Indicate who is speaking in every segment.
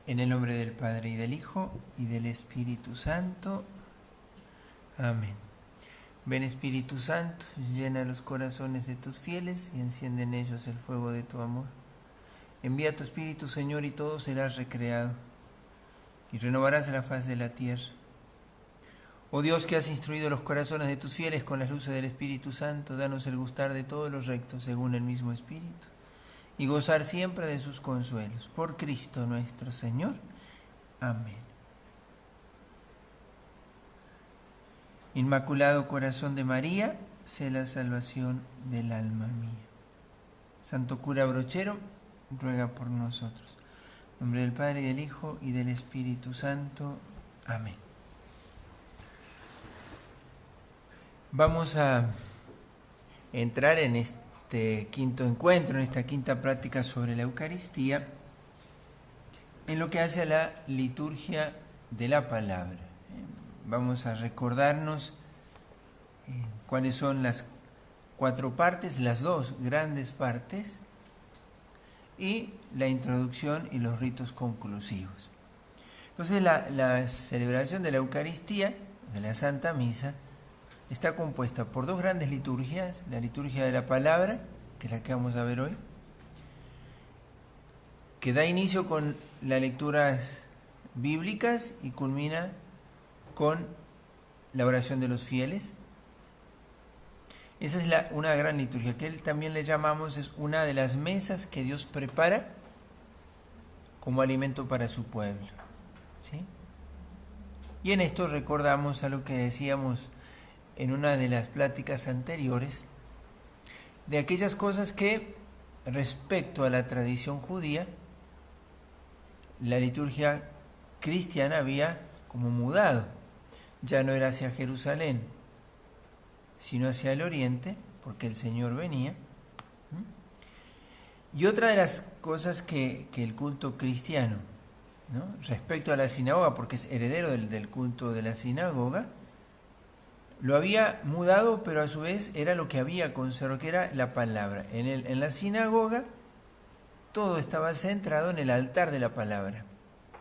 Speaker 1: En el nombre del Padre, y del Hijo, y del Espíritu Santo. Amén. Ven Espíritu Santo, llena los corazones de tus fieles y enciende en ellos el fuego de tu amor. Envía tu Espíritu, Señor, y todo será recreado, y renovarás la faz de la tierra. Oh Dios, que has instruido los corazones de tus fieles con las luces del Espíritu Santo, danos el gustar de todos los rectos según el mismo Espíritu, y gozar siempre de sus consuelos. Por Cristo nuestro Señor. Amén. Inmaculado Corazón de María, sé la salvación del alma mía. Santo cura Brochero, ruega por nosotros. En nombre del Padre, y del Hijo, y del Espíritu Santo. Amén. Vamos a entrar en este quinto encuentro, en esta quinta práctica sobre la Eucaristía, en lo que hace a la liturgia de la palabra. Vamos a recordarnos cuáles son las cuatro partes, las dos grandes partes, y la introducción y los ritos conclusivos. Entonces la celebración de la Eucaristía, de la Santa Misa, está compuesta por dos grandes liturgias: la liturgia de la palabra, que es la que vamos a ver hoy, que da inicio con las lecturas bíblicas y culmina con la oración de los fieles. Esa es una gran liturgia, que él también le llamamos, es una de las mesas que Dios prepara como alimento para su pueblo, ¿sí? Y en esto recordamos a lo que decíamos en una de las pláticas anteriores, de aquellas cosas que respecto a la tradición judía, la liturgia cristiana había como mudado. Ya no era hacia Jerusalén, sino hacia el oriente, porque el Señor venía. Y otra de las cosas que el culto cristiano, ¿no?, respecto a la sinagoga, porque es heredero del culto de la sinagoga, lo había mudado, pero a su vez era lo que había conservado, que era la palabra. En la sinagoga todo estaba centrado en el altar de la palabra,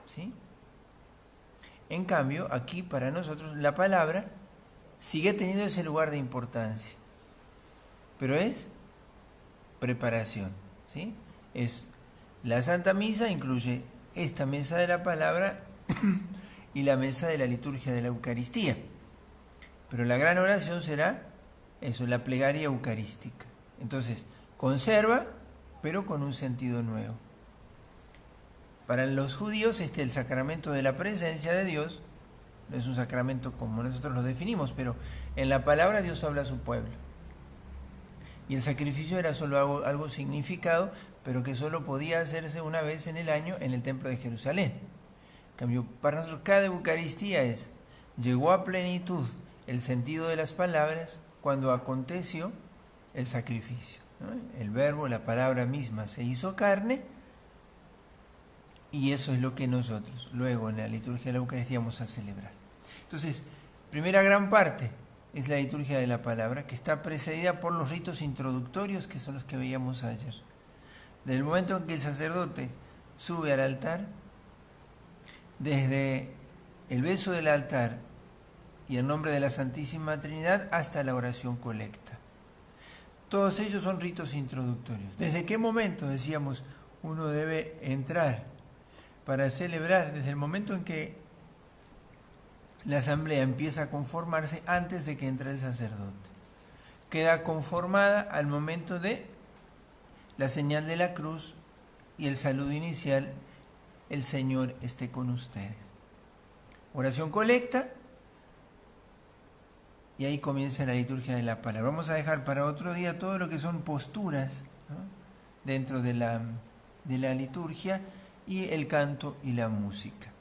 Speaker 1: ¿sí? En cambio, aquí para nosotros la palabra sigue teniendo ese lugar de importancia, pero es preparación, ¿sí? Es la Santa Misa, incluye esta mesa de la palabra y la mesa de la liturgia de la Eucaristía. Pero la gran oración será eso, la plegaria eucarística. Entonces, conserva, pero con un sentido nuevo. Para los judíos, el sacramento de la presencia de Dios no es un sacramento como nosotros lo definimos, pero en la palabra Dios habla a su pueblo. Y el sacrificio era solo algo significado, pero que solo podía hacerse una vez en el año en el templo de Jerusalén. En cambio, para nosotros cada Eucaristía llegó a plenitud el sentido de las palabras cuando aconteció el sacrificio, ¿no? El verbo, la palabra misma se hizo carne, y eso es lo que nosotros luego en la liturgia de la Eucaristía vamos a celebrar. Entonces, primera gran parte es la liturgia de la palabra, que está precedida por los ritos introductorios, que son los que veíamos ayer. Desde el momento en que el sacerdote sube al altar, desde el beso del altar y el nombre de la Santísima Trinidad hasta la oración colecta. Todos ellos son ritos introductorios. ¿Desde qué momento, decíamos, uno debe entrar para celebrar? Desde el momento en que la asamblea empieza a conformarse antes de que entre el sacerdote. Queda conformada al momento de la señal de la cruz y el saludo inicial: el Señor esté con ustedes. Oración colecta, y ahí comienza la liturgia de la palabra. Vamos a dejar para otro día todo lo que son posturas, ¿no?, dentro de la liturgia, y el canto y la música.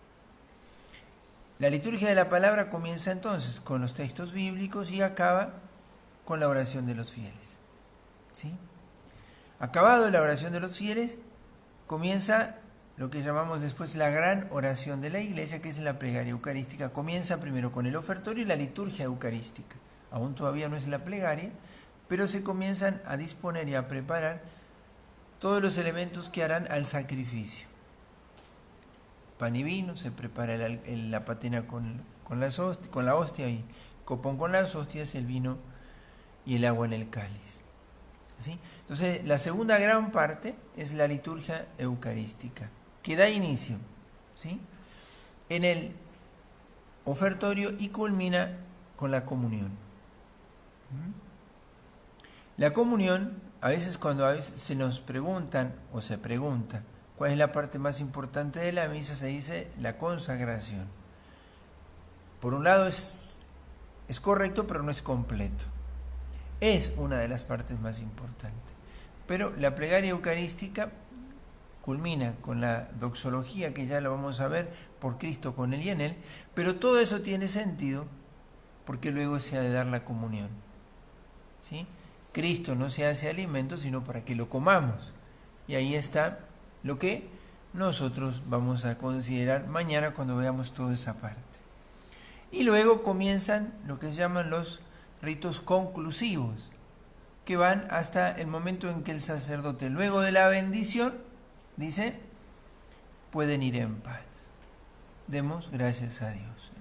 Speaker 1: La liturgia de la palabra comienza entonces con los textos bíblicos y acaba con la oración de los fieles, ¿sí? Acabado la oración de los fieles, comienza lo que llamamos después la gran oración de la Iglesia, que es la plegaria eucarística. Comienza primero con el ofertorio y la liturgia eucarística. Aún todavía no es la plegaria, pero se comienzan a disponer y a preparar todos los elementos que harán al sacrificio. pan y vino, se prepara la patena con la hostia y copón con las hostias, el vino y el agua en el cáliz. ¿Sí? Entonces, la segunda gran parte es la liturgia eucarística, que da inicio, ¿sí?, en el ofertorio y culmina con la comunión. La comunión, a veces se nos preguntan o se pregunta cuál es la parte más importante de la misa, se dice la consagración. Por un lado es correcto, pero no es completo. Es una de las partes más importantes. Pero la plegaria eucarística culmina con la doxología, que ya lo vamos a ver, por Cristo, con Él y en Él, pero todo eso tiene sentido porque luego se ha de dar la comunión. ¿Sí? Cristo no se hace alimento, sino para que lo comamos. Y ahí está lo que nosotros vamos a considerar mañana cuando veamos toda esa parte. Y luego comienzan lo que se llaman los ritos conclusivos, que van hasta el momento en que el sacerdote, luego de la bendición, dice: pueden ir en paz. Demos gracias a Dios.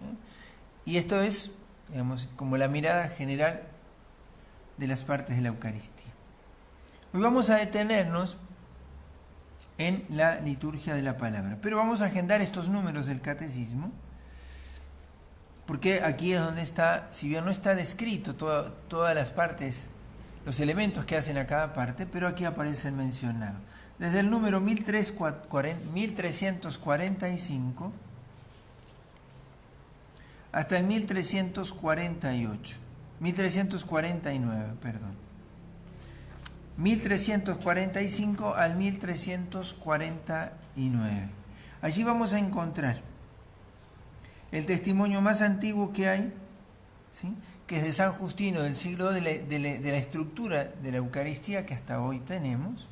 Speaker 1: Y esto es, digamos, como la mirada general de las partes de la Eucaristía. Hoy vamos a detenernos en la liturgia de la palabra, pero vamos a agendar estos números del catecismo, porque aquí es donde está, si bien no está descrito todas las partes, los elementos que hacen a cada parte, pero aquí aparecen mencionados. Desde el número 1345 hasta el 1349, perdón. 1345 al 1349. Allí vamos a encontrar el testimonio más antiguo que hay, ¿sí?, que es de San Justino, del siglo de la estructura de la Eucaristía que hasta hoy tenemos,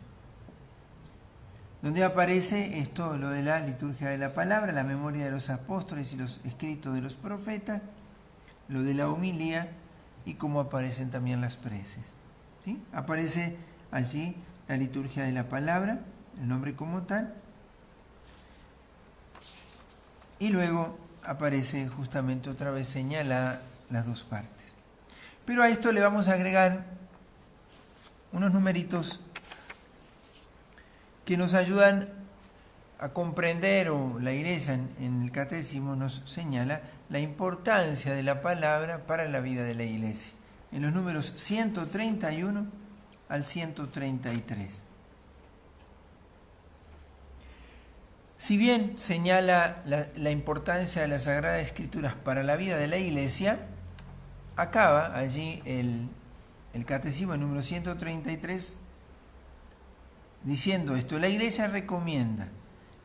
Speaker 1: donde aparece esto, lo de la liturgia de la palabra, la memoria de los apóstoles y los escritos de los profetas, lo de la homilía y cómo aparecen también las preces. ¿Sí? Aparece allí la liturgia de la palabra, el nombre como tal, y luego aparece justamente otra vez señalada las dos partes. Pero a esto le vamos a agregar unos numeritos que nos ayudan a comprender, o la Iglesia en el Catecismo nos señala la importancia de la palabra para la vida de la Iglesia, en los números 131 al 133. Si bien señala la importancia de las Sagradas Escrituras para la vida de la Iglesia, acaba allí el Catecismo, el número 133, diciendo esto: la Iglesia recomienda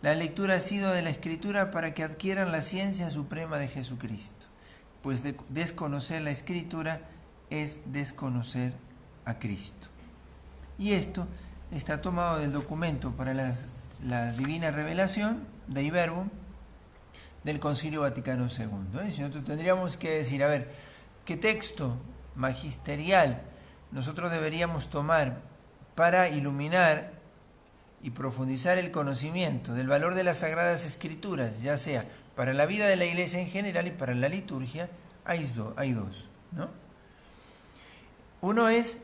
Speaker 1: la lectura asidua de la Escritura para que adquieran la ciencia suprema de Jesucristo, pues desconocer la Escritura es desconocer a Cristo. Y esto está tomado del documento para la Divina Revelación, Dei Verbum, del Concilio Vaticano II. Si nosotros tendríamos que decir, a ver, ¿qué texto magisterial nosotros deberíamos tomar para iluminar y profundizar el conocimiento del valor de las Sagradas Escrituras, ya sea para la vida de la Iglesia en general y para la liturgia? Hay dos, ¿no? Uno es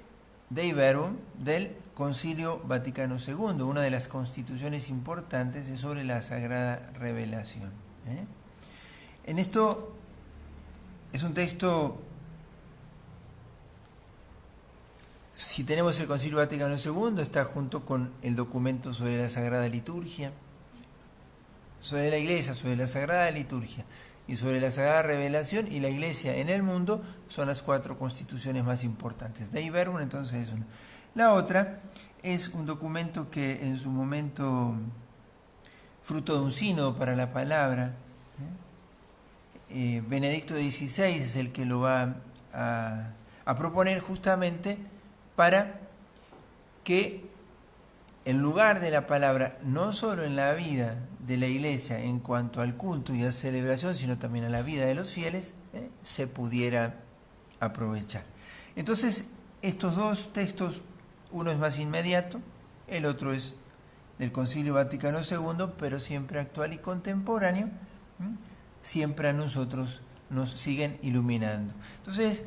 Speaker 1: Dei Verbum del Concilio Vaticano II, una de las constituciones importantes es sobre la Sagrada Revelación. En esto es un texto, si tenemos el Concilio Vaticano II, está junto con el documento sobre la Sagrada Liturgia, sobre la Iglesia, sobre la Sagrada Liturgia y sobre la Sagrada Revelación y la Iglesia en el mundo, son las 4 constituciones más importantes. Dei Verbum, entonces, es una. La otra es un documento que en su momento, fruto de un sínodo para la palabra, Benedicto XVI es el que lo va a proponer justamente para que en lugar de la palabra, no solo en la vida de la Iglesia en cuanto al culto y a la celebración, sino también a la vida de los fieles, se pudiera aprovechar. Entonces, estos dos textos, uno es más inmediato, el otro es del Concilio Vaticano II, pero siempre actual y contemporáneo, siempre a nosotros nos siguen iluminando. Entonces,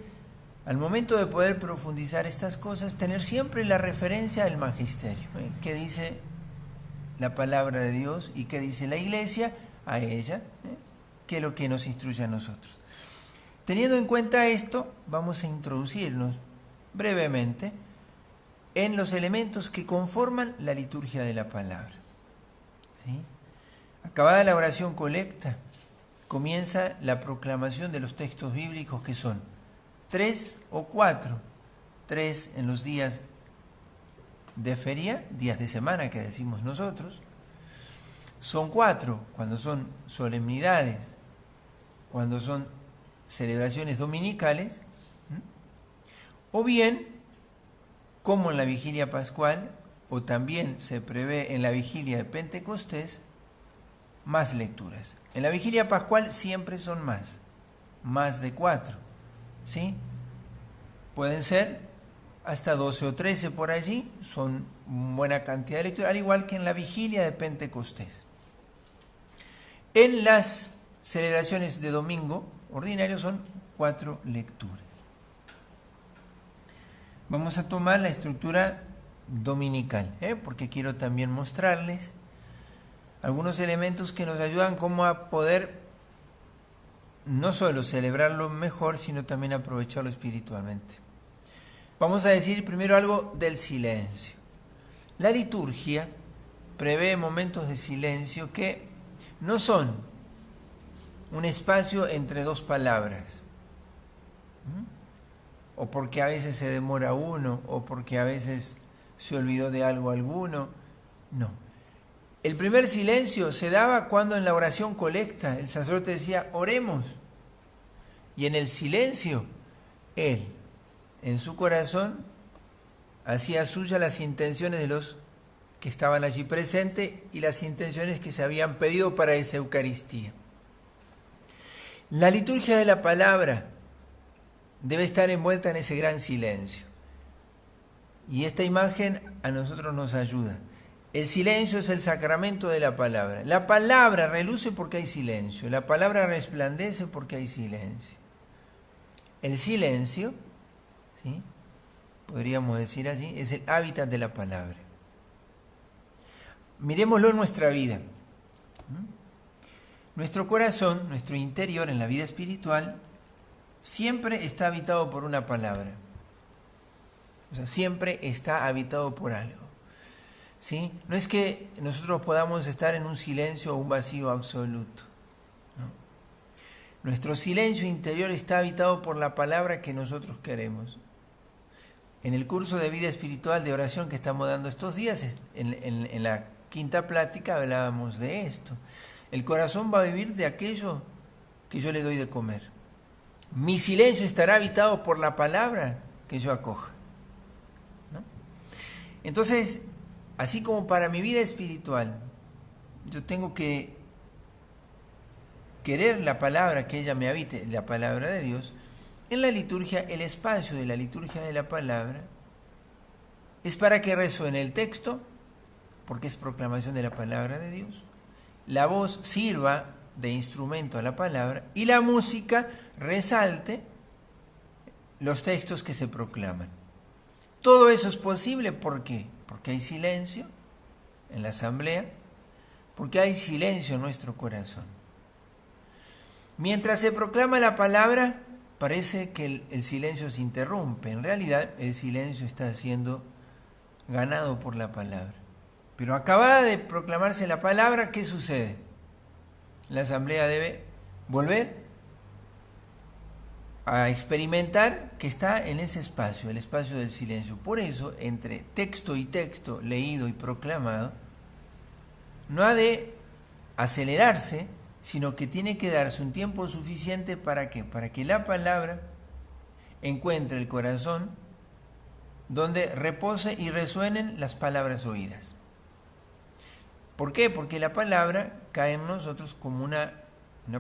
Speaker 1: al momento de poder profundizar estas cosas, tener siempre la referencia del magisterio. ¿Qué dice la palabra de Dios y qué dice la Iglesia a ella? ¿Qué es lo que nos instruye a nosotros? Teniendo en cuenta esto, vamos a introducirnos brevemente en los elementos que conforman la liturgia de la palabra. ¿Sí? Acabada la oración colecta, comienza la proclamación de los textos bíblicos, que son 3 o 4. 3 en los días de feria, días de semana que decimos nosotros. Son 4 cuando son solemnidades, cuando son celebraciones dominicales, o bien, como en la vigilia pascual, o también se prevé en la vigilia de Pentecostés, más lecturas. En la vigilia pascual siempre son más de 4. ¿Sí? Pueden ser hasta 12 o 13 por allí, son buena cantidad de lecturas, al igual que en la vigilia de Pentecostés. En las celebraciones de domingo ordinario son 4 lecturas. Vamos a tomar la estructura dominical, porque quiero también mostrarles algunos elementos que nos ayudan como a poder no solo celebrarlo mejor, sino también aprovecharlo espiritualmente. Vamos a decir primero algo del silencio. La liturgia prevé momentos de silencio que no son un espacio entre dos palabras, o porque a veces se demora uno, o porque a veces se olvidó de algo alguno. No. El primer silencio se daba cuando en la oración colecta el sacerdote decía, oremos. Y en el silencio, él, en su corazón, hacía suya las intenciones de los que estaban allí presentes y las intenciones que se habían pedido para esa Eucaristía. La liturgia de la palabra debe estar envuelta en ese gran silencio. Y esta imagen a nosotros nos ayuda. El silencio es el sacramento de la palabra. La palabra reluce porque hay silencio. La palabra resplandece porque hay silencio. El silencio, ¿sí?, podríamos decir así, es el hábitat de la palabra. Miremoslo en nuestra vida. Nuestro corazón, nuestro interior en la vida espiritual, siempre está habitado por una palabra. O sea, siempre está habitado por algo. ¿Sí? No es que nosotros podamos estar en un silencio o un vacío absoluto. No. Nuestro silencio interior está habitado por la palabra que nosotros queremos. En el curso de vida espiritual de oración que estamos dando estos días, en la quinta plática hablábamos de esto. El corazón va a vivir de aquello que yo le doy de comer. Mi silencio estará habitado por la palabra que yo acoja, ¿no? Entonces, así como para mi vida espiritual, yo tengo que querer la palabra, que ella me habite, la palabra de Dios. En la liturgia, el espacio de la liturgia de la palabra es para que resuene el texto, porque es proclamación de la palabra de Dios. La voz sirva de instrumento a la palabra y la música resalte los textos que se proclaman. Todo eso es posible, ¿por qué? Porque hay silencio en la asamblea, porque hay silencio en nuestro corazón. Mientras se proclama la palabra, parece que el silencio se interrumpe. En realidad, el silencio está siendo ganado por la palabra. Pero acabada de proclamarse la palabra, ¿qué sucede? La asamblea debe volver a experimentar que está en ese espacio, el espacio del silencio. Por eso, entre texto y texto, leído y proclamado, no ha de acelerarse, sino que tiene que darse un tiempo suficiente para ¿qué? Para que la palabra encuentre el corazón donde repose y resuenen las palabras oídas. ¿Por qué? Porque la palabra cae en nosotros como una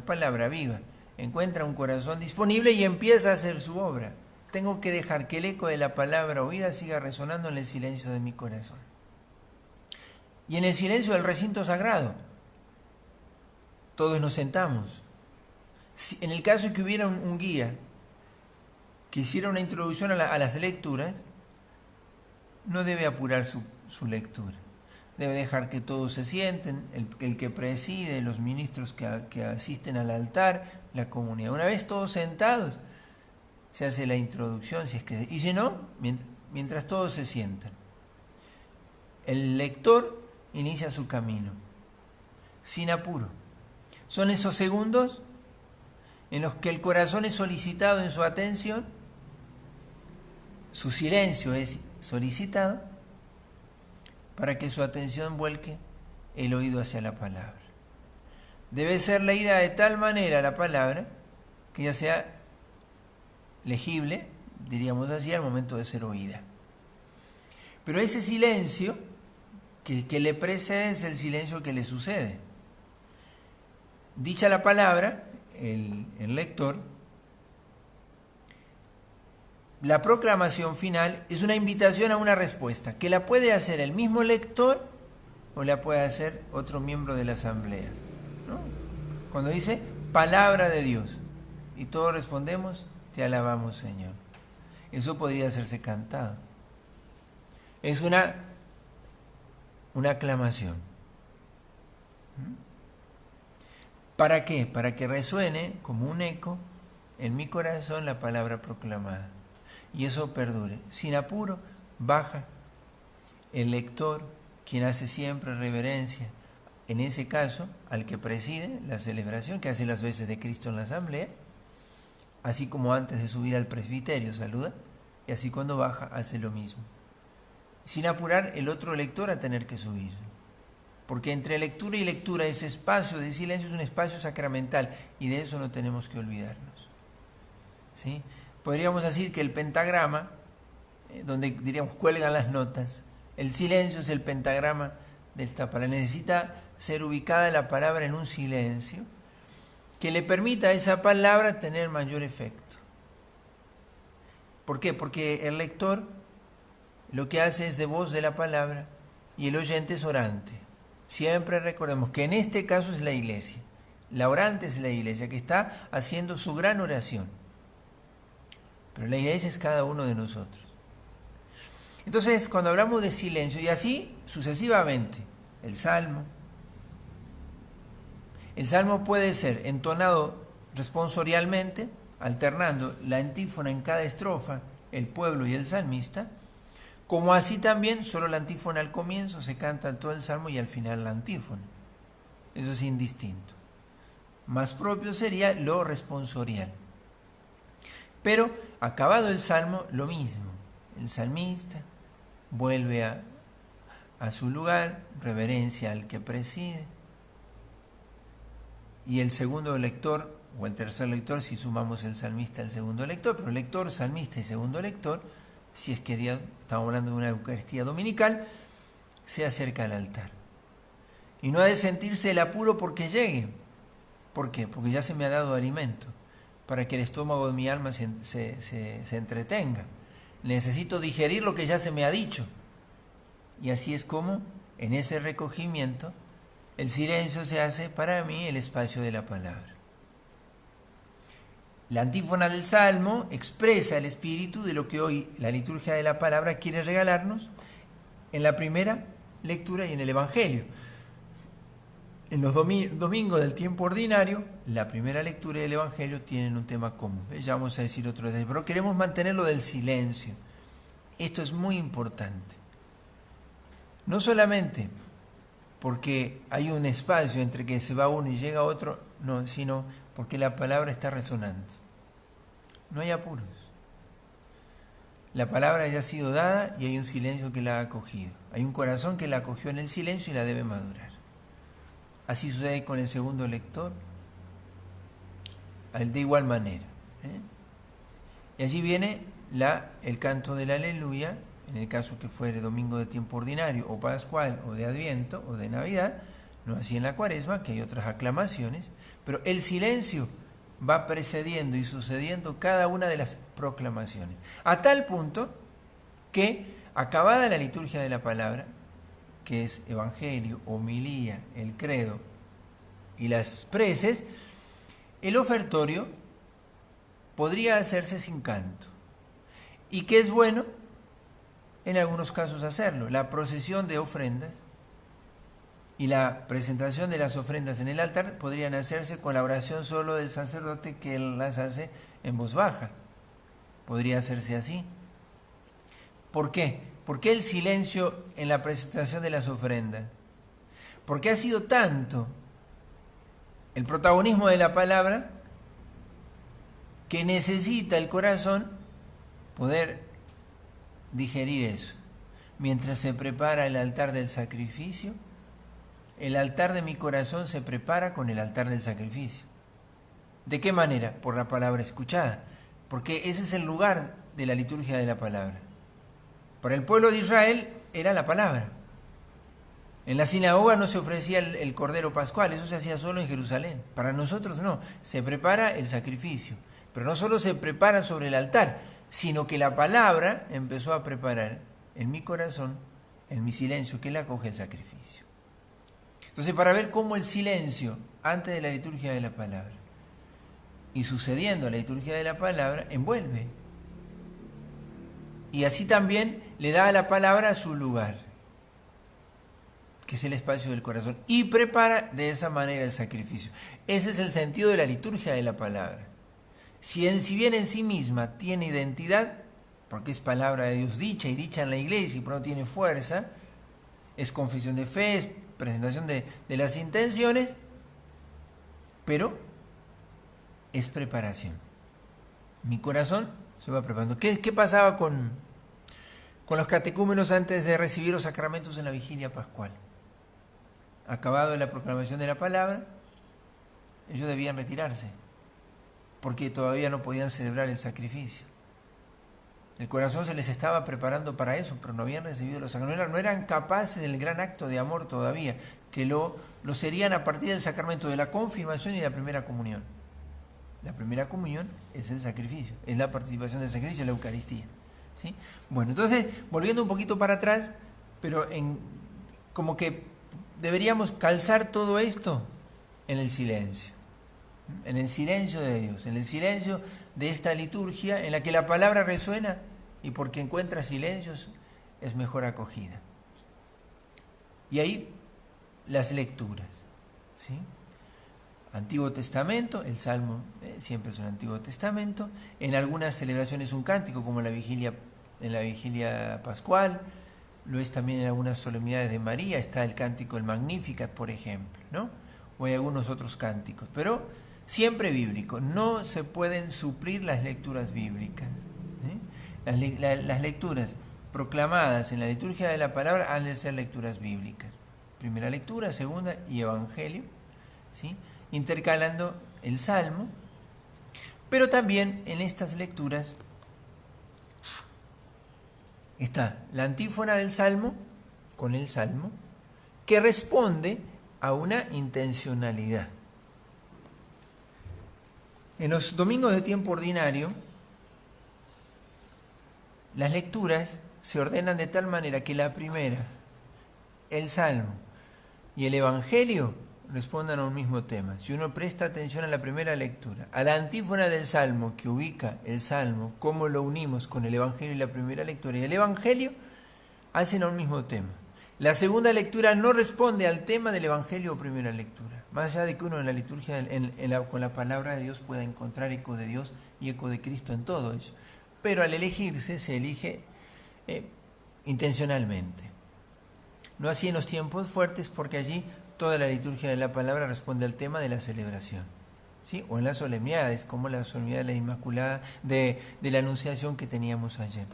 Speaker 1: palabra viva. Encuentra un corazón disponible y empieza a hacer su obra. Tengo que dejar que el eco de la palabra oída siga resonando en el silencio de mi corazón. y en el silencio del recinto sagrado. Todos nos sentamos. En el caso de que hubiera un guía que hiciera una introducción a las lecturas, no debe apurar su lectura. Debe dejar que todos se sienten, el que preside, los ministros que asisten al altar, la comunidad. Una vez todos sentados, se hace la introducción, y si no, mientras todos se sientan. El lector inicia su camino, sin apuro. Son esos segundos en los que el corazón es solicitado en su atención, su silencio es solicitado, para que su atención vuelque el oído hacia la palabra. Debe ser leída de tal manera la palabra que ya sea legible, diríamos así, al momento de ser oída. Pero ese silencio que le precede es el silencio que le sucede. Dicha la palabra, el lector, la proclamación final es una invitación a una respuesta, que la puede hacer el mismo lector o la puede hacer otro miembro de la asamblea, ¿no? Cuando dice palabra de Dios y todos respondemos, te alabamos, Señor. Eso podría hacerse cantado. Es una aclamación. ¿Para qué? Para que resuene como un eco en mi corazón la palabra proclamada. Y eso perdure. Sin apuro, baja el lector, quien hace siempre reverencia, en ese caso, al que preside la celebración, que hace las veces de Cristo en la asamblea, así como antes de subir al presbiterio saluda, y así cuando baja hace lo mismo. Sin apurar el otro lector a tener que subir. Porque entre lectura y lectura ese espacio de silencio es un espacio sacramental y de eso no tenemos que olvidarnos. ¿Sí? Podríamos decir que el pentagrama, donde diríamos cuelgan las notas, el silencio es el pentagrama de esta palabra. Necesita ser ubicada la palabra en un silencio que le permita a esa palabra tener mayor efecto. ¿Por qué? Porque el lector lo que hace es de voz de la palabra y el oyente es orante. Siempre recordemos que en este caso es la iglesia. La orante es la iglesia que está haciendo su gran oración. Pero la iglesia es cada uno de nosotros. Entonces, cuando hablamos de silencio, y así sucesivamente, el salmo puede ser entonado responsorialmente, alternando la antífona en cada estrofa, el pueblo y el salmista, como así también solo la antífona al comienzo se canta todo el salmo y al final la antífona. Eso es indistinto. Más propio sería lo responsorial. Pero acabado el salmo, lo mismo. El salmista vuelve a su lugar, reverencia al que preside, y el segundo lector, o el tercer lector, si sumamos el salmista al segundo lector, pero lector, salmista y segundo lector, si es que estamos hablando de una Eucaristía dominical, se acerca al altar. Y no ha de sentirse el apuro porque llegue. ¿Por qué? Porque ya se me ha dado alimento, para que el estómago de mi alma se entretenga. Necesito digerir lo que ya se me ha dicho. Y así es como, en ese recogimiento, el silencio se hace para mí el espacio de la palabra. La antífona del Salmo expresa el espíritu de lo que hoy la liturgia de la palabra quiere regalarnos en la primera lectura y en el Evangelio. En los domingos del tiempo ordinario, la primera lectura y el Evangelio tienen un tema común. Ya vamos a decir otro detalle, pero queremos mantenerlo del silencio. Esto es muy importante. No solamente porque hay un espacio entre que se va uno y llega otro, no, sino porque la palabra está resonando. No hay apuros. La palabra ya ha sido dada y hay un silencio que la ha acogido. Hay un corazón que la acogió en el silencio y la debe madurar. Así sucede con el segundo lector, de igual manera. Y allí viene el canto del aleluya, en el caso que fuere domingo de tiempo ordinario, o pascual, o de adviento, o de navidad, no así en la cuaresma, que hay otras aclamaciones, pero el silencio va precediendo y sucediendo cada una de las proclamaciones, a tal punto que, acabada la liturgia de la palabra, que es evangelio, homilía, el credo y las preces, el ofertorio podría hacerse sin canto. Y que es bueno en algunos casos hacerlo. La procesión de ofrendas y la presentación de las ofrendas en el altar podrían hacerse con la oración solo del sacerdote, que él las hace en voz baja. Podría hacerse así. ¿Por qué? ¿Por qué el silencio en la presentación de las ofrendas? Porque ha sido tanto el protagonismo de la palabra que necesita el corazón poder digerir eso. Mientras se prepara el altar del sacrificio, el altar de mi corazón se prepara con el altar del sacrificio. ¿De qué manera? Por la palabra escuchada. Porque ese es el lugar de la liturgia de la palabra. Para el pueblo de Israel era la palabra. En la sinagoga no se ofrecía el cordero pascual, eso se hacía solo en Jerusalén. Para nosotros no, se prepara el sacrificio. Pero no solo se prepara sobre el altar, sino que la palabra empezó a preparar en mi corazón, en mi silencio, que le acoge el sacrificio. Entonces, para ver cómo el silencio antes de la liturgia de la palabra y sucediendo la liturgia de la palabra envuelve. Y así también le da a la palabra su lugar, que es el espacio del corazón, y prepara de esa manera el sacrificio. Ese es el sentido de la liturgia de la palabra. Si bien en sí misma tiene identidad, porque es palabra de Dios dicha y dicha en la iglesia y por lo tanto tiene fuerza, es confesión de fe, es presentación de las intenciones, pero es preparación. Mi corazón se va preparando. ¿Qué pasaba con los catecúmenos antes de recibir los sacramentos en la vigilia pascual? Acabado la proclamación de la palabra, ellos debían retirarse, porque todavía no podían celebrar el sacrificio. El corazón se les estaba preparando para eso, pero no habían recibido los sacramentos, no eran capaces del gran acto de amor todavía, que lo serían a partir del sacramento de la confirmación y la primera comunión. La primera comunión es el sacrificio, es la participación del sacrificio, la Eucaristía. ¿Sí? Bueno, entonces, volviendo un poquito para atrás, pero como que deberíamos calzar todo esto en el silencio de Dios, en el silencio de esta liturgia en la que la palabra resuena y porque encuentra silencios es mejor acogida. Y ahí las lecturas, ¿sí? Antiguo Testamento, el Salmo siempre es un Antiguo Testamento, en algunas celebraciones un cántico como en la vigilia pascual, lo es también en algunas solemnidades de María, está el cántico del Magnificat, por ejemplo, ¿no? O hay algunos otros cánticos, pero siempre bíblico, no se pueden suplir las lecturas bíblicas, ¿sí? Las lecturas proclamadas en la liturgia de la palabra han de ser lecturas bíblicas. Primera lectura, segunda y evangelio, ¿sí? Intercalando el Salmo, pero también en estas lecturas está la antífona del Salmo con el Salmo, que responde a una intencionalidad. En los domingos de tiempo ordinario, las lecturas se ordenan de tal manera que la primera, el Salmo y el Evangelio respondan a un mismo tema. Si uno presta atención a la primera lectura, a la antífona del Salmo que ubica el Salmo, cómo lo unimos con el Evangelio y la primera lectura, y el Evangelio hacen a un mismo tema. La segunda lectura no responde al tema del Evangelio o primera lectura, más allá de que uno en la liturgia, con la palabra de Dios pueda encontrar eco de Dios y eco de Cristo en todo eso. Pero al elegirse, se elige intencionalmente. No así en los tiempos fuertes, porque allí toda la liturgia de la palabra responde al tema de la celebración, ¿sí? O en las solemnidades, como la solemnidad de la Inmaculada, de la Anunciación que teníamos ayer.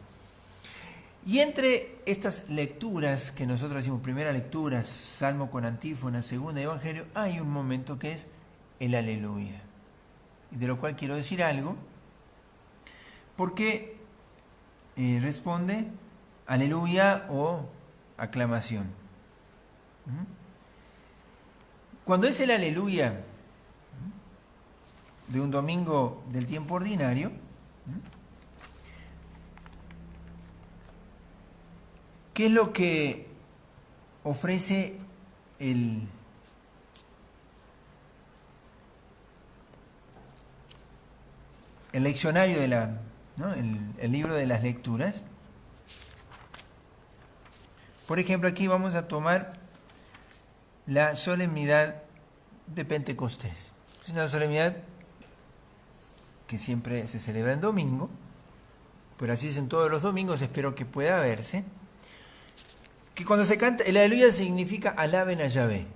Speaker 1: Y entre estas lecturas que nosotros decimos, primera lectura, Salmo con antífona, segunda Evangelio, hay un momento que es el Aleluya, y de lo cual quiero decir algo, porque responde Aleluya o aclamación. Cuando es el Aleluya de un domingo del tiempo ordinario, ¿qué es lo que ofrece el leccionario de ¿no? el libro de las lecturas. Por ejemplo, aquí vamos a tomar la solemnidad de Pentecostés. Es una solemnidad que siempre se celebra en domingo, pero así es en todos los domingos, espero que pueda verse. Que cuando se canta, el aleluya significa alaben a Yahvé,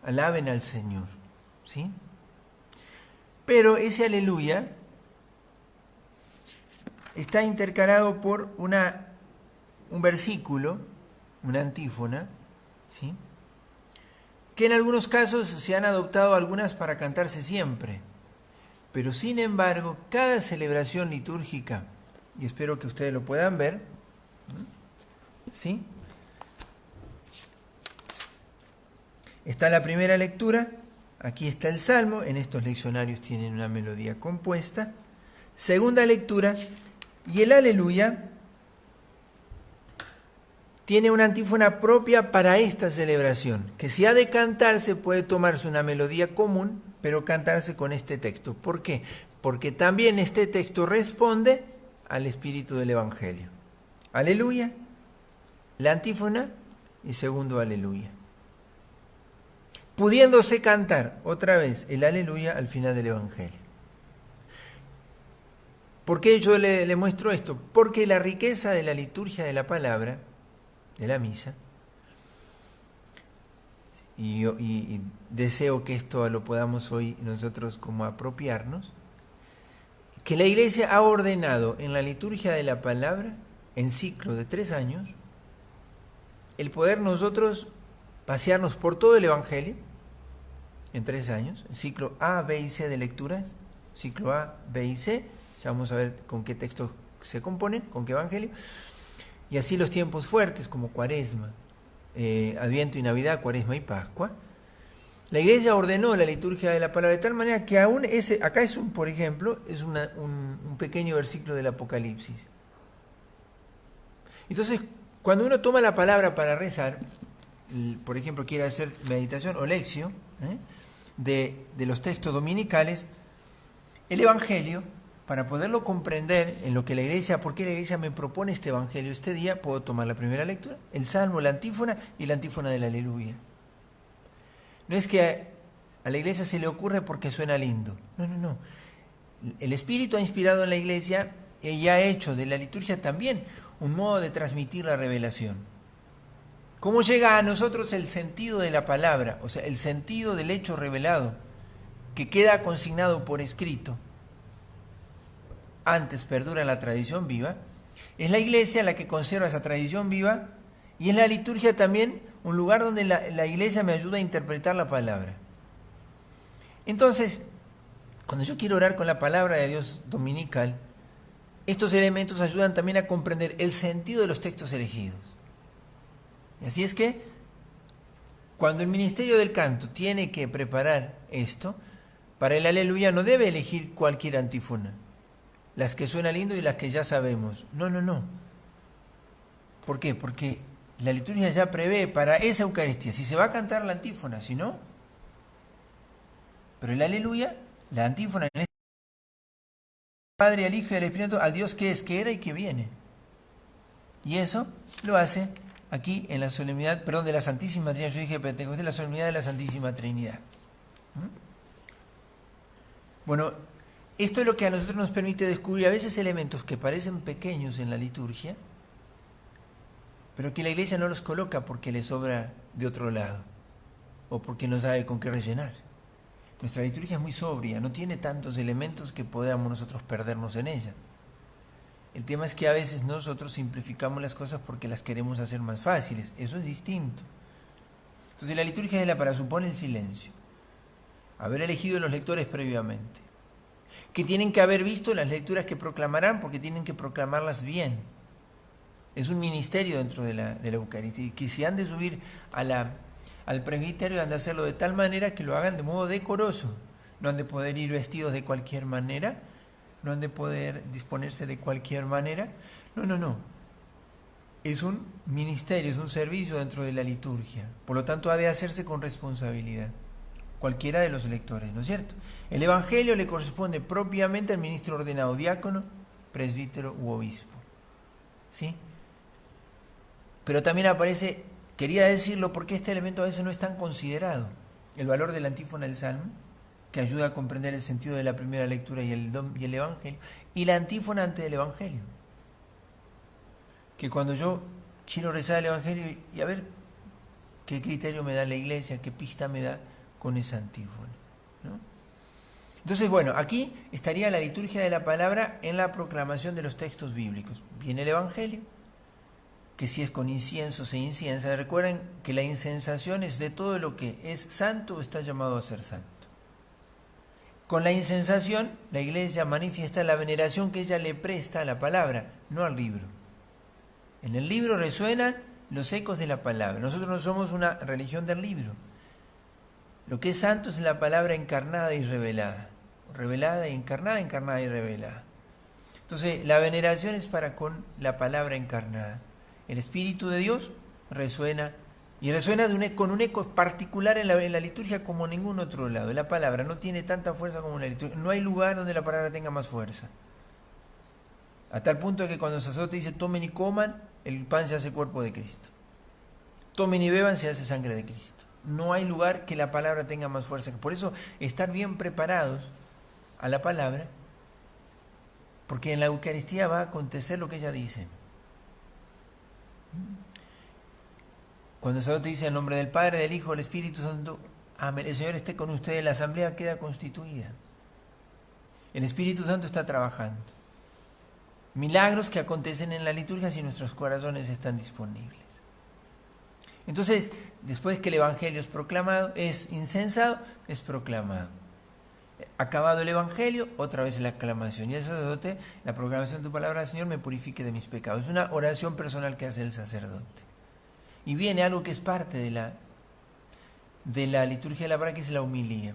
Speaker 1: alaben al Señor, ¿sí? Pero ese aleluya está intercalado por un versículo, una antífona, ¿sí? Que en algunos casos se han adoptado algunas para cantarse siempre. Pero sin embargo, cada celebración litúrgica, y espero que ustedes lo puedan ver, ¿sí? Está la primera lectura, aquí está el Salmo, en estos leccionarios tienen una melodía compuesta. Segunda lectura, y el aleluya tiene una antífona propia para esta celebración, que si ha de cantarse puede tomarse una melodía común, pero cantarse con este texto. ¿Por qué? Porque también este texto responde al espíritu del Evangelio. Aleluya, la antífona y segundo aleluya. Pudiéndose cantar otra vez el aleluya al final del Evangelio. ¿Por qué yo le muestro esto? Porque la riqueza de la liturgia de la palabra, de la misa, y deseo que esto lo podamos hoy nosotros como apropiarnos, que la Iglesia ha ordenado en la liturgia de la palabra, en ciclo de 3 años, el poder nosotros pasearnos por todo el Evangelio, en 3 años, en ciclo A, B y C de lecturas, ciclo A, B y C, ya vamos a ver con qué textos se componen, con qué Evangelio, y así los tiempos fuertes como Cuaresma, Adviento y Navidad, Cuaresma y Pascua. La Iglesia ordenó la liturgia de la palabra de tal manera que aún acá es por ejemplo, es un pequeño versículo del Apocalipsis. Entonces, cuando uno toma la palabra para rezar, por ejemplo, quiere hacer meditación o lección de los textos dominicales, el Evangelio, para poderlo comprender en lo que la Iglesia, por qué la Iglesia me propone este Evangelio este día, puedo tomar la primera lectura, el Salmo, la antífona y la antífona del Aleluya. No es que a la Iglesia se le ocurre porque suena lindo. No. El Espíritu ha inspirado en la Iglesia y ha hecho de la liturgia también un modo de transmitir la revelación. ¿Cómo llega a nosotros el sentido de la palabra? O sea, el sentido del hecho revelado, que queda consignado por escrito. Antes perdura la tradición viva. Es la Iglesia la que conserva esa tradición viva y es la liturgia también un lugar donde la Iglesia me ayuda a interpretar la palabra. Entonces, cuando yo quiero orar con la palabra de Dios dominical, estos elementos ayudan también a comprender el sentido de los textos elegidos. Y así es que, cuando el ministerio del canto tiene que preparar esto, para el aleluya no debe elegir cualquier antífona, las que suenan lindo y las que ya sabemos. No. ¿Por qué? Porque la liturgia ya prevé para esa Eucaristía, si se va a cantar la antífona, si no. Pero el aleluya, la antífona, en este Padre, al Hijo y al Espíritu, al Dios que es, que era y que viene. Y eso lo hace aquí en la solemnidad, de la Santísima Trinidad. Yo dije Pentecostés, la solemnidad de la Santísima Trinidad. Bueno, esto es lo que a nosotros nos permite descubrir a veces elementos que parecen pequeños en la liturgia, pero que la Iglesia no los coloca porque le sobra de otro lado, o porque no sabe con qué rellenar. Nuestra liturgia es muy sobria, no tiene tantos elementos que podamos nosotros perdernos en ella. El tema es que a veces nosotros simplificamos las cosas porque las queremos hacer más fáciles, eso es distinto. Entonces la liturgia de la palabra supone el silencio, haber elegido los lectores previamente, que tienen que haber visto las lecturas que proclamarán porque tienen que proclamarlas bien. Es un ministerio dentro de la Eucaristía y que si han de subir al presbiterio han de hacerlo de tal manera que lo hagan de modo decoroso. No han de poder ir vestidos de cualquier manera, no han de poder disponerse de cualquier manera. No. es un ministerio, es un servicio dentro de la liturgia. Por lo tanto, ha de hacerse con responsabilidad. Cualquiera de los lectores, ¿no es cierto? El Evangelio le corresponde propiamente al ministro ordenado, diácono, presbítero u obispo. ¿Sí? Pero también aparece, quería decirlo porque este elemento a veces no es tan considerado, el valor de la antífona del Salmo, que ayuda a comprender el sentido de la primera lectura y el Evangelio, y la antífona ante el Evangelio. Que cuando yo quiero rezar el Evangelio y a ver qué criterio me da la iglesia, qué pista me da con esa antífona, ¿no? Entonces, bueno, aquí estaría la liturgia de la palabra en la proclamación de los textos bíblicos. Viene el Evangelio, que si es con incienso se inciensa. Recuerden que la incensación es de todo lo que es santo o está llamado a ser santo. Con la incensación, la iglesia manifiesta la veneración que ella le presta a la palabra, no al libro. En el libro resuenan los ecos de la palabra. Nosotros no somos una religión del libro. Lo que es santo es la palabra encarnada y revelada. Revelada y encarnada, encarnada y revelada. Entonces, la veneración es para con la palabra encarnada. El Espíritu de Dios resuena, y resuena con un eco particular en la liturgia como en ningún otro lado. La palabra no tiene tanta fuerza como en la liturgia. No hay lugar donde la palabra tenga más fuerza. A tal punto que cuando el sacerdote dice tomen y coman, el pan se hace cuerpo de Cristo. Tomen y beban, se hace sangre de Cristo. No hay lugar que la palabra tenga más fuerza. Por eso, estar bien preparados a la palabra, porque en la Eucaristía va a acontecer lo que ella dice. Cuando el sacerdote dice en nombre del Padre, del Hijo, del Espíritu Santo, amén, el Señor esté con ustedes, la asamblea queda constituida. El Espíritu Santo está trabajando. Milagros que acontecen en la liturgia si nuestros corazones están disponibles. Entonces, después que el Evangelio es proclamado, es incensado, es proclamado. Acabado el Evangelio, otra vez la aclamación. Y el sacerdote, la proclamación de tu palabra, Señor, me purifique de mis pecados. Es una oración personal que hace el sacerdote. Y viene algo que es parte de la liturgia de la palabra, que es la homilía.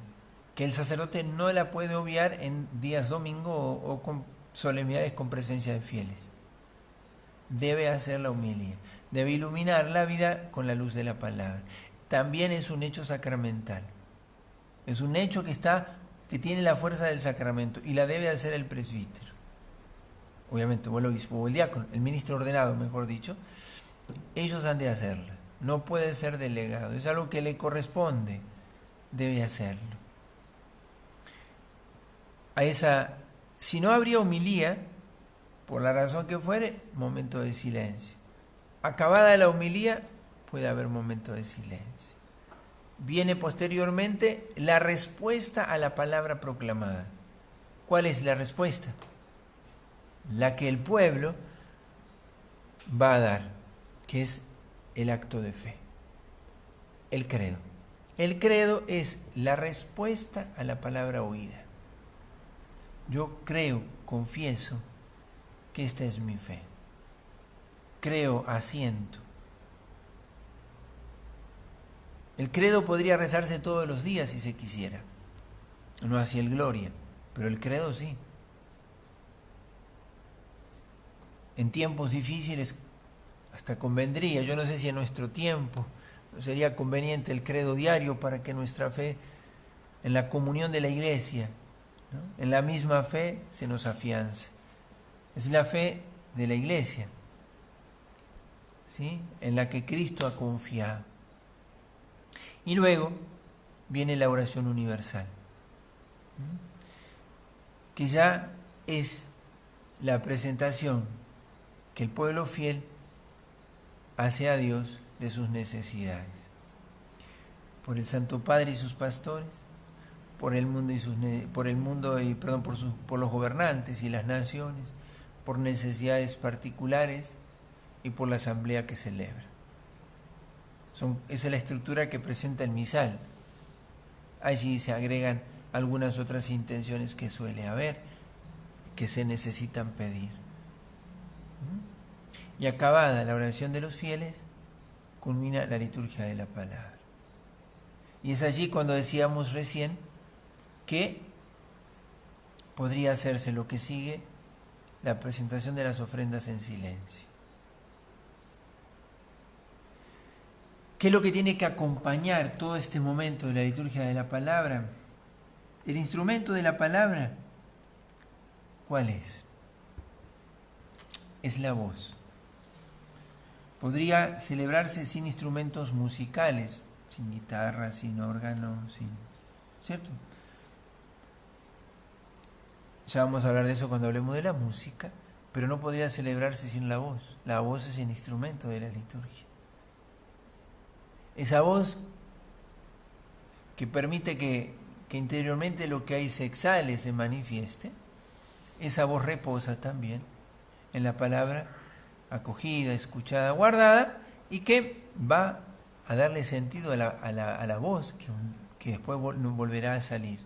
Speaker 1: Que el sacerdote no la puede obviar en días domingo o con solemnidades con presencia de fieles. Debe hacer la homilía. Debe iluminar la vida con la luz de la palabra. También es un hecho sacramental. Es un hecho que tiene la fuerza del sacramento y la debe hacer el presbítero. Obviamente, o el obispo, o el diácono, el ministro ordenado, mejor dicho. Ellos han de hacerla. No puede ser delegado. Es algo que le corresponde. Debe hacerlo. Si no habría homilía, por la razón que fuere, momento de silencio. Acabada la homilía, puede haber momento de silencio. Viene posteriormente la respuesta a la palabra proclamada. ¿Cuál es la respuesta? La que el pueblo va a dar, que es el acto de fe, el credo. El credo es la respuesta a la palabra oída. Yo creo, confieso que esta es mi fe. Creo, asiento. El credo podría rezarse todos los días si se quisiera. No así el Gloria, pero el credo sí. En tiempos difíciles hasta convendría, yo no sé si en nuestro tiempo sería conveniente el credo diario para que nuestra fe en la comunión de la iglesia, ¿no?, en la misma fe se nos afiance. Es la fe de la iglesia, ¿sí?, en la que Cristo ha confiado. Y luego viene la oración universal, que ya es la presentación que el pueblo fiel hace a Dios de sus necesidades. Por el Santo Padre y sus pastores, por el mundo por los gobernantes y las naciones, por necesidades particulares y por la asamblea que celebra. Esa es la estructura que presenta el misal. Allí se agregan algunas otras intenciones que suele haber, que se necesitan pedir. Y acabada la oración de los fieles, culmina la liturgia de la palabra. Y es allí cuando decíamos recién que podría hacerse lo que sigue, la presentación de las ofrendas en silencio. ¿Qué es lo que tiene que acompañar todo este momento de la liturgia de la palabra? El instrumento de la palabra, ¿cuál es? Es la voz. Podría celebrarse sin instrumentos musicales, sin guitarra, sin órgano, ¿cierto? Ya vamos a hablar de eso cuando hablemos de la música, pero no podría celebrarse sin la voz. La voz es el instrumento de la liturgia. Esa voz que permite que interiormente lo que hay se exhale, se manifieste, esa voz reposa también en la palabra acogida, escuchada, guardada, y que va a darle sentido a la voz que después volverá a salir.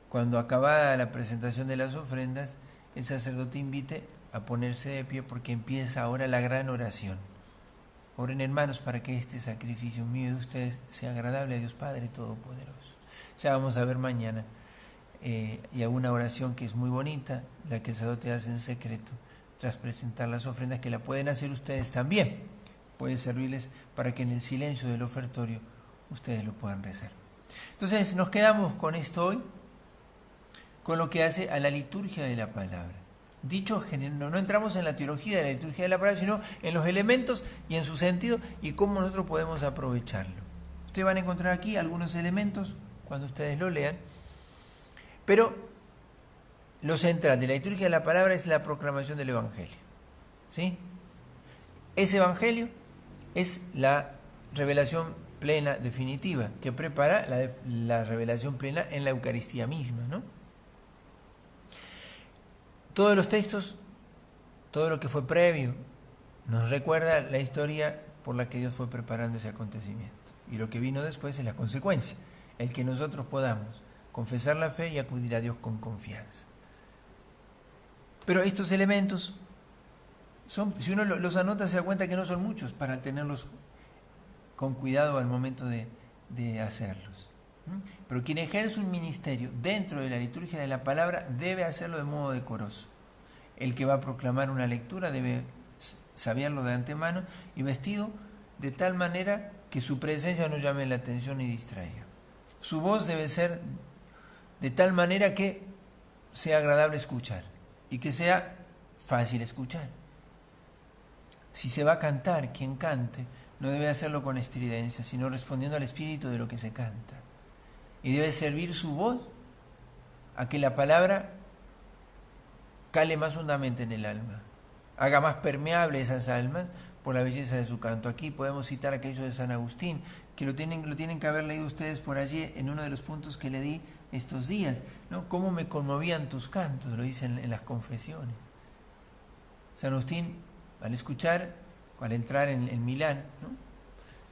Speaker 1: Cuando acabada la presentación de las ofrendas, el sacerdote invite a ponerse de pie porque empieza ahora la gran oración. Oren, hermanos, para que este sacrificio mío de ustedes sea agradable a Dios Padre Todopoderoso. Ya vamos a ver mañana. Y alguna oración que es muy bonita, la que el sacerdote hace en secreto, tras presentar las ofrendas, que la pueden hacer ustedes también. Puede servirles para que en el silencio del ofertorio ustedes lo puedan rezar. Entonces nos quedamos con esto hoy, con lo que hace a la liturgia de la palabra. Dicho, no entramos en la teología de la liturgia de la palabra, sino en los elementos y en su sentido y cómo nosotros podemos aprovecharlo. Ustedes van a encontrar aquí algunos elementos cuando ustedes lo lean, pero lo central de la liturgia de la palabra es la proclamación del Evangelio. ¿Sí? Ese Evangelio es la revelación plena, definitiva, que prepara la revelación plena en la Eucaristía misma, ¿no? Todos los textos, todo lo que fue previo, nos recuerda la historia por la que Dios fue preparando ese acontecimiento. Y lo que vino después es la consecuencia, el que nosotros podamos confesar la fe y acudir a Dios con confianza. Pero estos elementos, si uno los anota, se da cuenta que no son muchos para tenerlos con cuidado al momento de hacerlos. Pero quien ejerce un ministerio dentro de la liturgia de la palabra debe hacerlo de modo decoroso. El que va a proclamar una lectura debe saberlo de antemano y vestido de tal manera que su presencia no llame la atención ni distraiga. Su voz debe ser de tal manera que sea agradable escuchar y que sea fácil escuchar. Si se va a cantar, quien cante no debe hacerlo con estridencia, sino respondiendo al espíritu de lo que se canta. Y debe servir su voz a que la palabra cale más hondamente en el alma, haga más permeable esas almas por la belleza de su canto. Aquí podemos citar aquello de San Agustín, que lo tienen que haber leído ustedes por allí en uno de los puntos que le di estos días, ¿no? Cómo me conmovían tus cantos, lo dicen en las confesiones. San Agustín, al entrar en Milán, ¿no?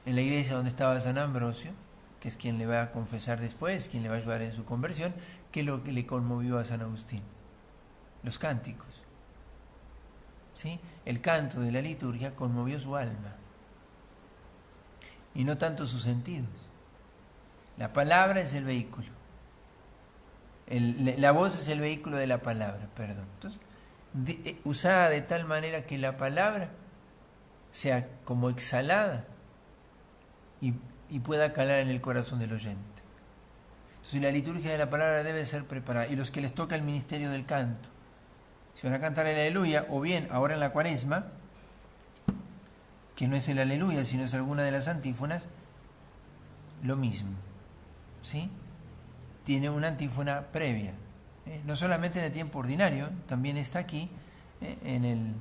Speaker 1: En la iglesia donde estaba San Ambrosio, que es quien le va a confesar después, quien le va a ayudar en su conversión, ¿qué es lo que le conmovió a San Agustín? Los cánticos. ¿Sí? El canto de la liturgia conmovió su alma y no tanto sus sentidos. La palabra es el vehículo. La voz es el vehículo de la palabra, perdón. Entonces, usada de tal manera que la palabra sea como exhalada y pueda calar en el corazón del oyente. Entonces, la liturgia de la palabra debe ser preparada. Y los que les toca el ministerio del canto, si van a cantar el aleluya, o bien ahora en la cuaresma, que no es el aleluya, sino es alguna de las antífonas, lo mismo, ¿sí? Tiene una antífona previa, no solamente en el tiempo ordinario, también está aquí en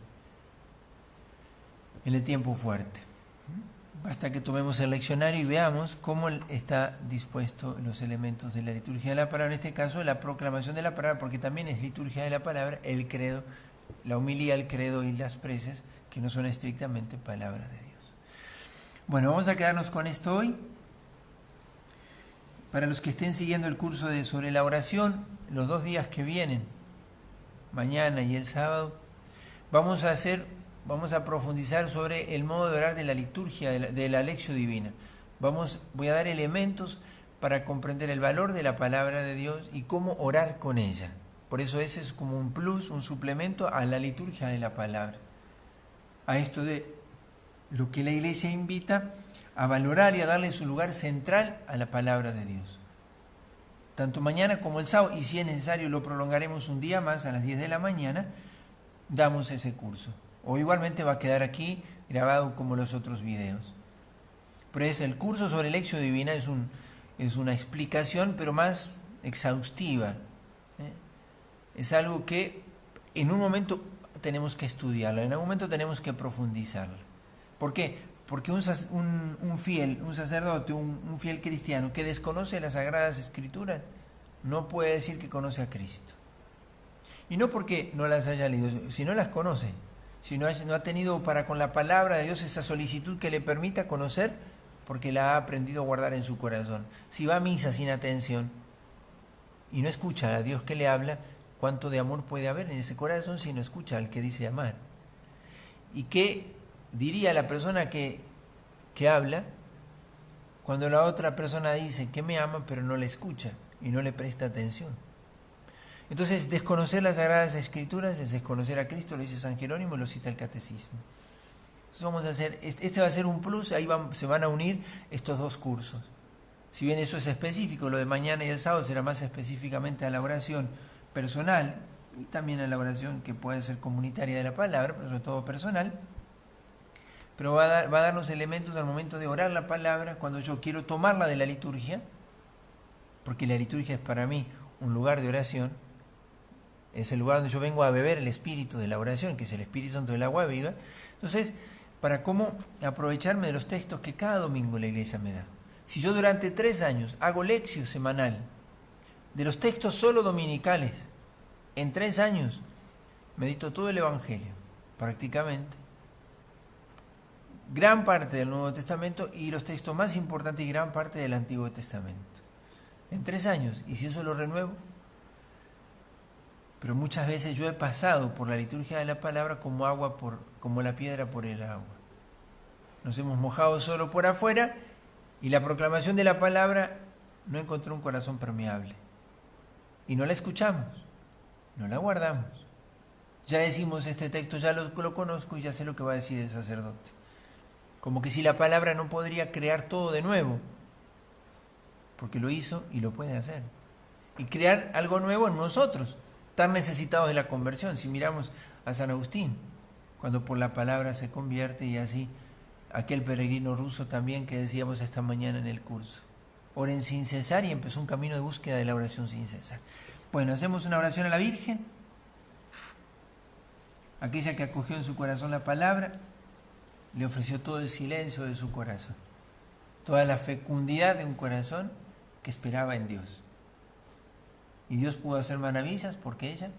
Speaker 1: el tiempo fuerte. Basta que tomemos el leccionario y veamos cómo está dispuesto los elementos de la liturgia de la palabra, en este caso la proclamación de la palabra, porque también es liturgia de la palabra, el credo, la homilía, el credo y las preces, que no son estrictamente palabra de Dios. Bueno, vamos a quedarnos con esto hoy. Para los que estén siguiendo el curso sobre la oración, los 2 días que vienen, mañana y el sábado, vamos a profundizar sobre el modo de orar de la liturgia, de la Lectio Divina. Voy a dar elementos para comprender el valor de la palabra de Dios y cómo orar con ella. Por eso ese es como un plus, un suplemento a la liturgia de la palabra. A esto de lo que la Iglesia invita a valorar y a darle su lugar central a la palabra de Dios. Tanto mañana como el sábado, y si es necesario lo prolongaremos un día más a las 10 de la mañana, damos ese curso. O igualmente va a quedar aquí grabado como los otros videos. Pero el curso sobre Lectio Divina es una explicación, pero más exhaustiva. Es algo que en un momento tenemos que estudiarlo, en algún momento tenemos que profundizarlo. ¿Por qué? Porque un sacerdote, un fiel cristiano que desconoce las Sagradas Escrituras, no puede decir que conoce a Cristo. Y no porque no las haya leído, si no las conoce, si no ha tenido para con la palabra de Dios esa solicitud que le permita conocer, porque la ha aprendido a guardar en su corazón. Si va a misa sin atención y no escucha a Dios que le habla, ¿cuánto de amor puede haber en ese corazón si no escucha al que dice amar? ¿Y qué diría la persona que habla cuando la otra persona dice que me ama pero no le escucha y no le presta atención? Entonces, desconocer las Sagradas Escrituras es desconocer a Cristo, lo dice San Jerónimo y lo cita el Catecismo. Entonces vamos a hacer, este va a ser un plus, ahí se van a unir estos dos cursos. Si bien eso es específico, lo de mañana y el sábado será más específicamente a la oración personal y también a la oración que puede ser comunitaria de la palabra, pero sobre todo personal. Pero va a darnos elementos al momento de orar la palabra, cuando yo quiero tomarla de la liturgia, porque la liturgia es para mí un lugar de oración, es el lugar donde yo vengo a beber el espíritu de la oración, que es el Espíritu Santo del agua viva. Entonces, para cómo aprovecharme de los textos que cada domingo la iglesia me da. Si yo durante 3 años hago lección semanal de los textos solo dominicales, en 3 años medito todo el Evangelio, prácticamente, gran parte del Nuevo Testamento y los textos más importantes y gran parte del Antiguo Testamento. En 3 años, y si eso lo renuevo. Pero muchas veces yo he pasado por la liturgia de la palabra como la piedra por el agua. Nos hemos mojado solo por afuera y la proclamación de la palabra no encontró un corazón permeable. Y no la escuchamos, no la guardamos. Ya decimos este texto, ya lo conozco y ya sé lo que va a decir el sacerdote. Como que si la palabra no podría crear todo de nuevo, porque lo hizo y lo puede hacer. Y crear algo nuevo en nosotros, tan necesitados de la conversión. Si miramos a San Agustín, cuando por la palabra se convierte, y así aquel peregrino ruso también que decíamos esta mañana en el curso. Oren sin cesar, y empezó un camino de búsqueda de la oración sin cesar. Bueno, hacemos una oración a la Virgen, aquella que acogió en su corazón la palabra, le ofreció todo el silencio de su corazón, toda la fecundidad de un corazón que esperaba en Dios. Y Dios pudo hacer maravillas porque ella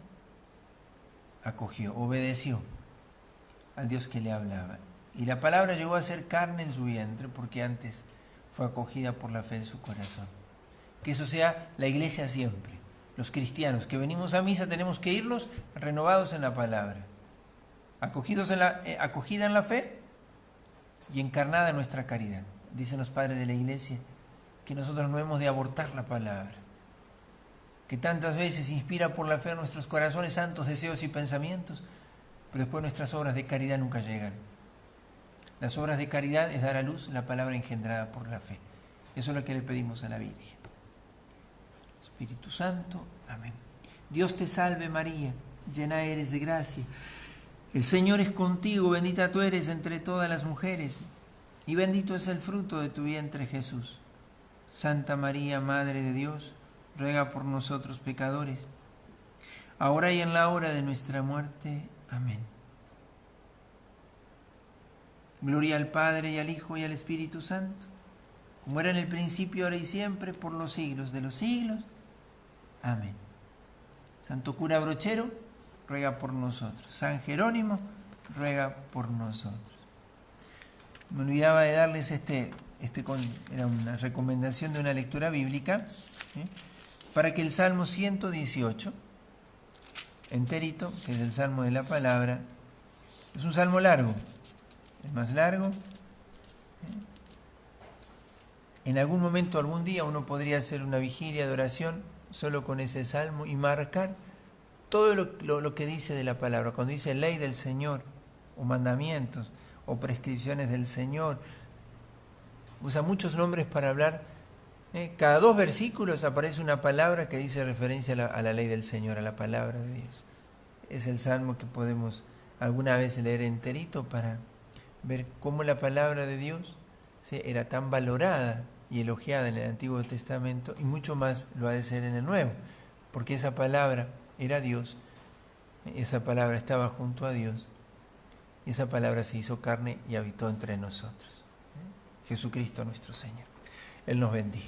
Speaker 1: acogió, obedeció al Dios que le hablaba. Y la palabra llegó a ser carne en su vientre porque antes fue acogida por la fe en su corazón. Que eso sea la iglesia siempre. Los cristianos que venimos a misa tenemos que irnos renovados en la palabra, acogida en la fe y encarnada en nuestra caridad. Dicen los padres de la iglesia que nosotros no hemos de abortar la palabra, que tantas veces inspira por la fe en nuestros corazones santos deseos y pensamientos, pero después nuestras obras de caridad nunca llegan. Las obras de caridad es dar a luz la palabra engendrada por la fe. Eso es lo que le pedimos a la Virgen. Espíritu Santo, amén. Dios te salve María, llena eres de gracia. El Señor es contigo, bendita tú eres entre todas las mujeres, y bendito es el fruto de tu vientre Jesús. Santa María, Madre de Dios, ruega por nosotros pecadores, ahora y en la hora de nuestra muerte. Amén. Gloria al Padre, y al Hijo, y al Espíritu Santo, como era en el principio, ahora y siempre, por los siglos de los siglos. Amén. Santo cura Brochero, ruega por nosotros. San Jerónimo, ruega por nosotros. Me olvidaba de darles era una recomendación de una lectura bíblica, para que el Salmo 118, enterito, que es el Salmo de la Palabra, es un salmo largo, el más largo. En algún momento, algún día, uno podría hacer una vigilia de oración solo con ese salmo y marcar todo lo que dice de la palabra. Cuando dice ley del Señor, o mandamientos, o prescripciones del Señor, Usa muchos nombres para hablar. Cada 2 versículos aparece una palabra que dice referencia a la ley del Señor, a la palabra de Dios. Es el salmo que podemos alguna vez leer enterito para ver cómo la palabra de Dios era tan valorada y elogiada en el Antiguo Testamento, y mucho más lo ha de ser en el Nuevo, porque esa palabra era Dios, esa palabra estaba junto a Dios, y esa palabra se hizo carne y habitó entre nosotros. Jesucristo nuestro Señor. Él nos bendiga.